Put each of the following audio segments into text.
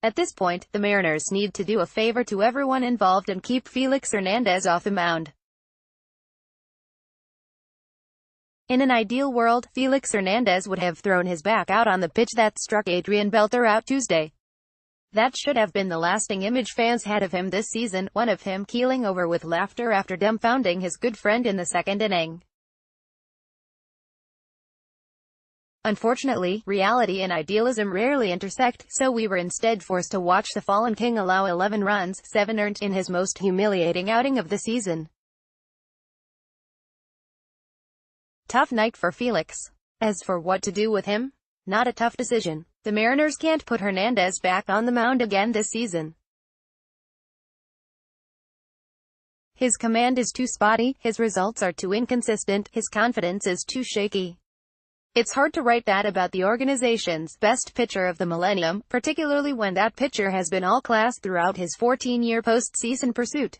At this point, the Mariners need to do a favor to everyone involved and keep Felix Hernandez off the mound. In an ideal world, Felix Hernandez would have thrown his back out on the pitch that struck Adrian Beltre out Tuesday. That should have been the lasting image fans had of him this season, one of him keeling over with laughter after dumbfounding his good friend in the second inning. Unfortunately, reality and idealism rarely intersect, so we were instead forced to watch the fallen king allow 11 runs, 7 earned, in his most humiliating outing of the season. Tough night for Felix. As for what to do with him, not a tough decision. The Mariners can't put Hernandez back on the mound again this season. His command is too spotty, his results are too inconsistent, his confidence is too shaky. It's hard to write that about the organization's best pitcher of the millennium, particularly when that pitcher has been all-class throughout his 14-year postseason pursuit.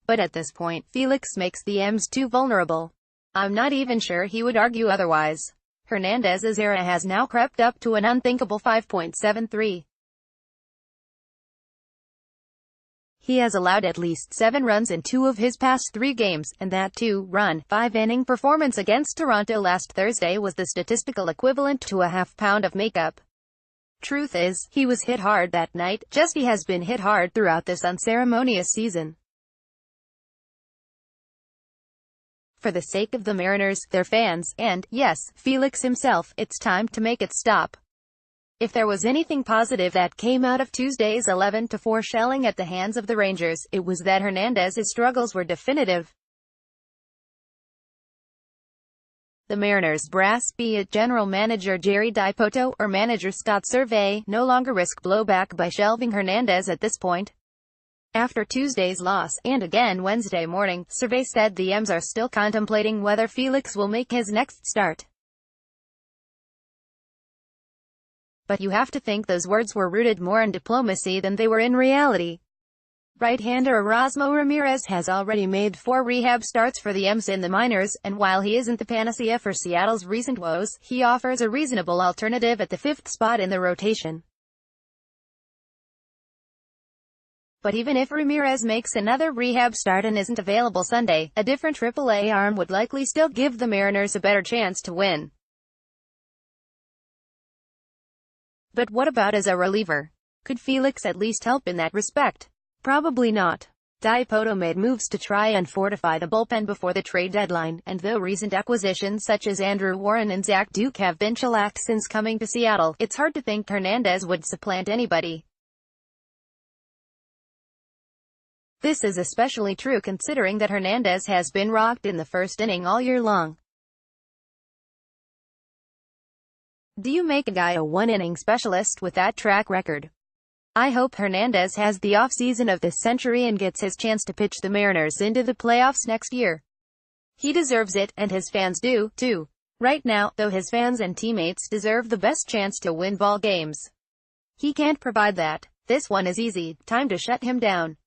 But at this point, Felix makes the M's too vulnerable. I'm not even sure he would argue otherwise. Hernandez's ERA has now crept up to an unthinkable 5.73. He has allowed at least 7 runs in 2 of his past 3 games, and that 2-run, 5-inning performance against Toronto last Thursday was the statistical equivalent to a half-pound of makeup. Truth is, he was hit hard that night, just he has been hit hard throughout this unceremonious season. For the sake of the Mariners, their fans, and, yes, Felix himself, it's time to make it stop. If there was anything positive that came out of Tuesday's 11-4 shelling at the hands of the Rangers, it was that Hernandez's struggles were definitive. The Mariners brass, be it general manager Jerry Dipoto or manager Scott Servais, no longer risk blowback by shelving Hernandez at this point. After Tuesday's loss, and again Wednesday morning, Servais said the M's are still contemplating whether Felix will make his next start. But you have to think those words were rooted more in diplomacy than they were in reality. Right-hander Erasmo Ramirez has already made 4 rehab starts for the M's in the minors, and while he isn't the panacea for Seattle's recent woes, he offers a reasonable alternative at the 5th spot in the rotation. But even if Ramirez makes another rehab start and isn't available Sunday, a different AAA arm would likely still give the Mariners a better chance to win. But what about as a reliever? Could Felix at least help in that respect? Probably not. Dipoto made moves to try and fortify the bullpen before the trade deadline, and though recent acquisitions such as Andrew Warren and Zach Duke have been shellacked since coming to Seattle, it's hard to think Hernandez would supplant anybody. This is especially true considering that Hernandez has been rocked in the first inning all year long. Do you make a guy a one-inning specialist with that track record? I hope Hernandez has the off-season of this century and gets his chance to pitch the Mariners into the playoffs next year. He deserves it, and his fans do, too. Right now, though, his fans and teammates deserve the best chance to win ball games. He can't provide that. This one is easy. Time to shut him down.